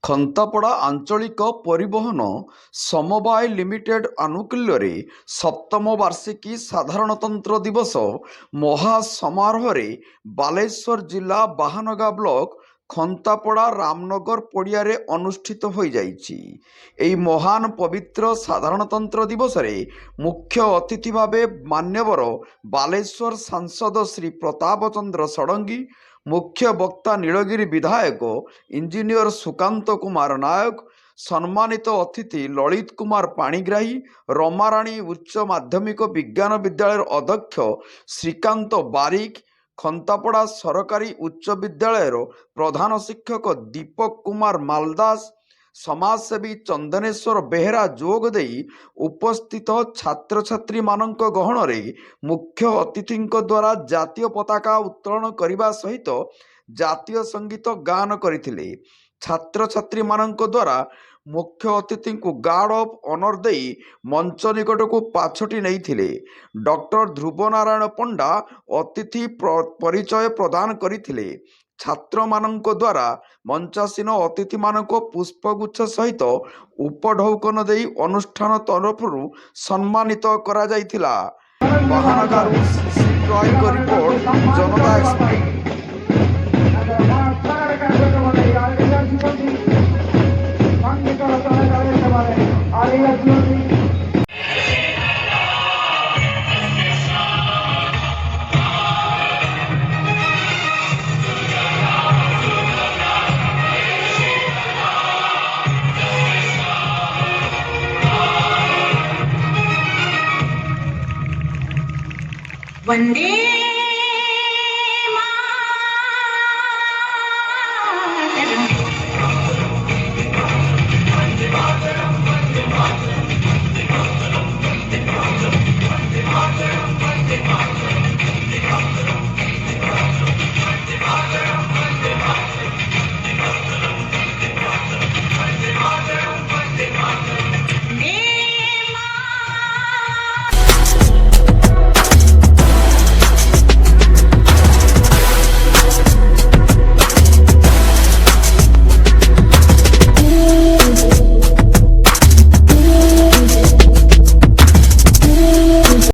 ଖନ୍ତାପଡ଼ା ଆଞ୍ଚଳିକ ପରିବହନ ସମବାୟ ଲିମିଟେଡ୍ ଆନୁକୂଲ୍ୟରେ ସପ୍ତମ ବାର୍ଷିକୀ ସାଧାରଣତନ୍ତ୍ର ଦିବସ ମହାସମାରୋହରେ ବାଲେଶ୍ୱର ଜିଲ୍ଲା ବାହାନଗା ବ୍ଲକ ଖନ୍ତାପଡ଼ା ରାମନଗର ପଡ଼ିଆରେ ଅନୁଷ୍ଠିତ ହୋଇଯାଇଛି। ଏହି ମହାନ ପବିତ୍ର ସାଧାରଣତନ୍ତ୍ର ଦିବସରେ ମୁଖ୍ୟ ଅତିଥି ଭାବେ ମାନ୍ୟବର ବାଲେଶ୍ୱର ସାଂସଦ ଶ୍ରୀ ପ୍ରତାପ ଚନ୍ଦ୍ର ଷଡ଼ଙ୍ଗୀ, मुख्य वक्ता नीलगिरी विधायक इंजीनियर सुकांत कुमार नायक, सम्मानित अतिथि ललित कुमार पाणिग्राही, रमाराणी उच्च माध्यमिक विज्ञान विद्यालय अध्यक्ष श्रीकांत बारिक, खंतापड़ा सरकारी उच्च विद्यालय प्रधान शिक्षक दीपक कुमार मालदास, समाजसेवी चंदनेश्वर बेहेरा जोग देई उपस्थित छात्र छात्री मानक गहणरे मुख्य अतिथि द्वारा जातीय पताका उत्तोलन करने सहित जातीय संगीत गान करथिले। छात्र छात्री मानक द्वारा मुख्य अतिथि को गार्ड ऑफ ऑनर दे मंच निकट को पाछटी नहीं थिले। डॉक्टर ध्रुव नारायण पंडा अतिथि परिचय प्रदान करथिले। छात्र मानक द्वारा मंचासीन अतिथि मानक पुष्पगुच्छ सहित उपढौकन दे अनुष्ठान तरफ सम्मानित करा जायतिला। बाहानगारू रिपोर्ट जनता एक्सप्रेस। वंदे